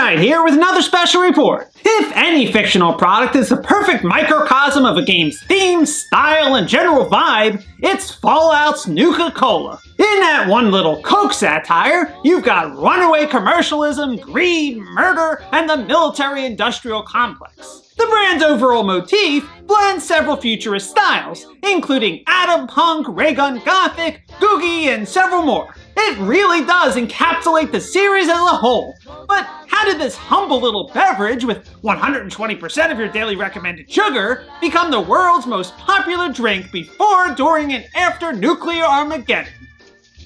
Knight here with another special report. If any fictional product is the perfect microcosm of a game's theme, style, and general vibe, it's Fallout's Nuka Cola. In that one little Coke satire, you've got runaway commercialism, greed, murder, and the military-industrial complex. The brand's overall motif blends several futurist styles, including atom punk, ray gun gothic, googie, and several more. It really does encapsulate the series as a whole. But how did this humble little beverage with 120% of your daily recommended sugar become the world's most popular drink before, during, and after nuclear Armageddon?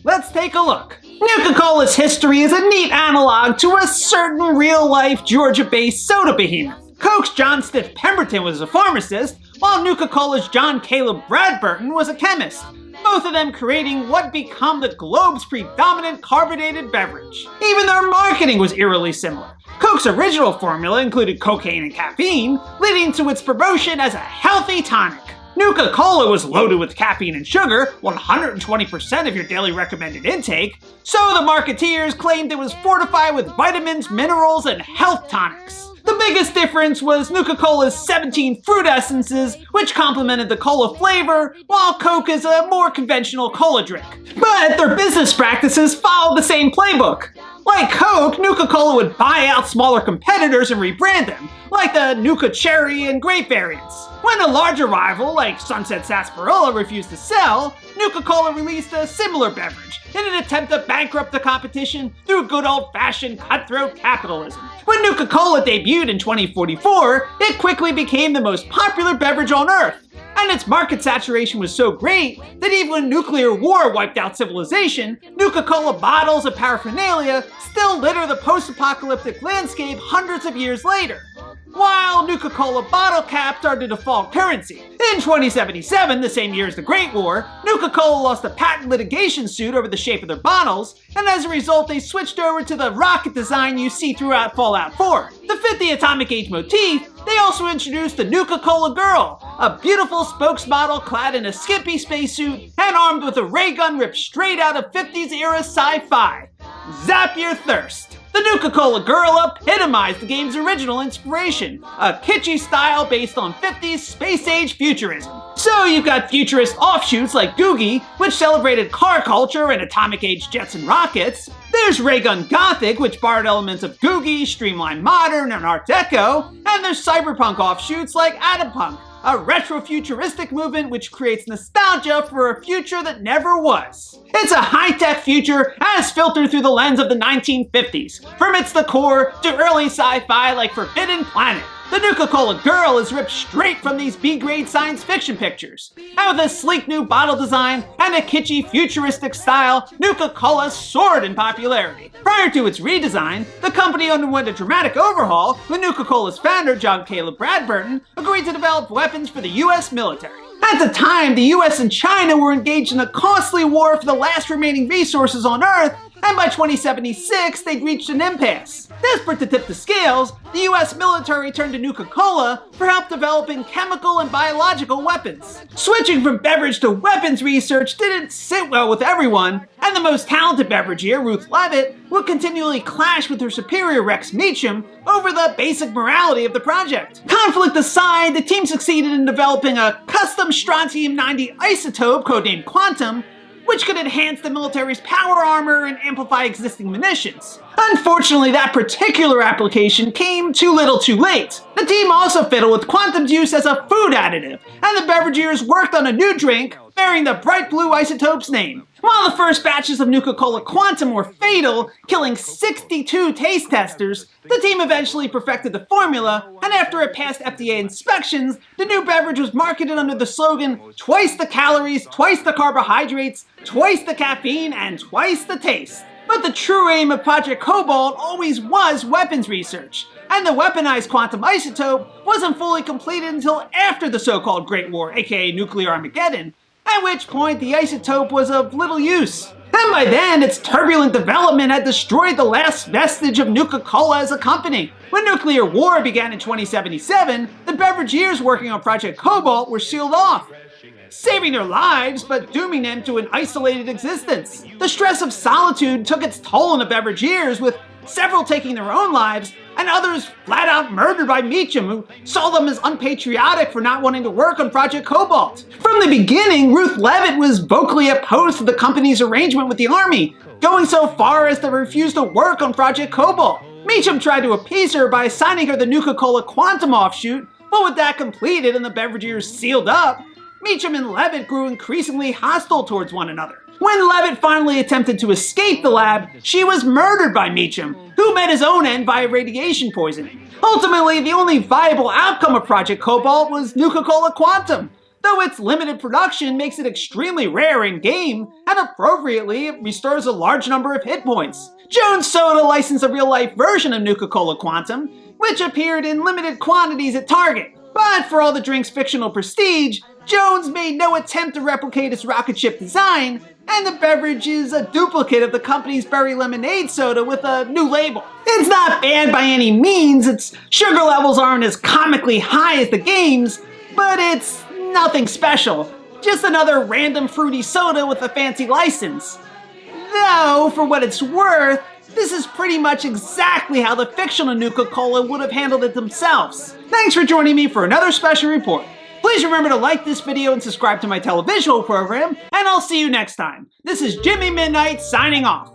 Let's take a look. Nuka Cola's history is a neat analog to a certain real-life Georgia-based soda behemoth. Coke's John Stiff Pemberton was a pharmacist, while Nuka Cola's John Caleb Bradburton was a chemist, both of them creating what become the globe's predominant carbonated beverage. Even their marketing was eerily similar. Coke's original formula included cocaine and caffeine, leading to its promotion as a healthy tonic. Nuka Cola was loaded with caffeine and sugar, 120% of your daily recommended intake, so the marketeers claimed it was fortified with vitamins, minerals, and health tonics. The biggest difference was Nuka Cola's 17 fruit essences, which complemented the cola flavor, while Coke is a more conventional cola drink. But their business practices followed the same playbook. Like Coke, Nuka Cola would buy out smaller competitors and rebrand them, like the Nuka Cherry and Grape variants. When a larger rival, like Sunset Sarsaparilla, refused to sell, Nuka Cola released a similar beverage in an attempt to bankrupt the competition through good old-fashioned cutthroat capitalism. When Nuka Cola debuted in 2044, it quickly became the most popular beverage on Earth. And its market saturation was so great that even when nuclear war wiped out civilization, Nuka Cola bottles and paraphernalia still litter the post-apocalyptic landscape hundreds of years later. While Nuka Cola bottle caps are the default currency. In 2077, the same year as the Great War, Nuka Cola lost a patent litigation suit over the shape of their bottles, and as a result they switched over to the rocket design you see throughout Fallout 4. To fit the atomic age motif, they also introduced the Nuka Cola Girl, a beautiful spokesmodel clad in a skimpy spacesuit and armed with a ray gun ripped straight out of 50s era sci-fi. Zap your thirst! The Nuka Cola Girl epitomized the game's original inspiration, a kitschy style based on 50s space-age futurism. So you've got futurist offshoots like Googie, which celebrated car culture and atomic-age jets and rockets. There's Ray Gun Gothic, which borrowed elements of Googie, Streamlined Modern, and Art Deco. And there's cyberpunk offshoots like Atom Punk, a retro-futuristic movement which creates nostalgia for a future that never was. It's a high-tech future as filtered through the lens of the 1950s, from its decor to early sci-fi like Forbidden Planet. The Nuka Cola Girl is ripped straight from these B-grade science fiction pictures. And with a sleek new bottle design and a kitschy futuristic style, Nuka Cola soared in popularity. Prior to its redesign, the company underwent a dramatic overhaul when Nuka Cola's founder, John Caleb Bradburton, agreed to develop weapons for the US military. At the time, the US and China were engaged in a costly war for the last remaining resources on Earth, and by 2076, they'd reached an impasse. Desperate to tip the scales, the US military turned to Nuka Cola for help developing chemical and biological weapons. Switching from beverage to weapons research didn't sit well with everyone, and the most talented beverageer, Ruth Levitt, would continually clash with her superior Rex Meacham over the basic morality of the project. Conflict aside, the team succeeded in developing a custom strontium-90 isotope codenamed Quantum, which could enhance the military's power armor and amplify existing munitions. Unfortunately, that particular application came too little too late. The team also fiddled with Quantum's use as a food additive, and the beverageers worked on a new drink bearing the bright blue isotope's name. While the first batches of Nuka Cola Quantum were fatal, killing 62 taste testers, the team eventually perfected the formula, and after it passed FDA inspections, the new beverage was marketed under the slogan, "Twice the calories, twice the carbohydrates, twice the caffeine, and twice the taste." But the true aim of Project Cobalt always was weapons research, and the weaponized quantum isotope wasn't fully completed until after the so-called Great War, aka Nuclear Armageddon, at which point the isotope was of little use. And by then, its turbulent development had destroyed the last vestige of Nuka Cola as a company. When nuclear war began in 2077, the beverageers working on Project Cobalt were sealed off, saving their lives but dooming them to an isolated existence. The stress of solitude took its toll on the beverageers, with several taking their own lives, and others flat out murdered by Meacham, who saw them as unpatriotic for not wanting to work on Project Cobalt. From the beginning, Ruth Levitt was vocally opposed to the company's arrangement with the Army, going so far as to refuse to work on Project Cobalt. Meacham tried to appease her by assigning her the Nuka Cola Quantum offshoot, but with that completed and the beverage years sealed up, Meacham and Levitt grew increasingly hostile towards one another. When Levitt finally attempted to escape the lab, she was murdered by Meacham, who met his own end via radiation poisoning. Ultimately, the only viable outcome of Project Cobalt was Nuka Cola Quantum, though its limited production makes it extremely rare in-game, and appropriately, it restores a large number of hit points. Jones Soda licensed a real-life version of Nuka Cola Quantum, which appeared in limited quantities at Target. But for all the drink's fictional prestige, Jones made no attempt to replicate its rocket ship design, and the beverage is a duplicate of the company's berry lemonade soda with a new label. It's not bad by any means, its sugar levels aren't as comically high as the game's, but it's nothing special. Just another random fruity soda with a fancy license. Though, for what it's worth, this is pretty much exactly how the fictional Nuka Cola would have handled it themselves. Thanks for joining me for another special report. Please remember to like this video and subscribe to my televisual program, and I'll see you next time. This is Jimmy Midnight signing off.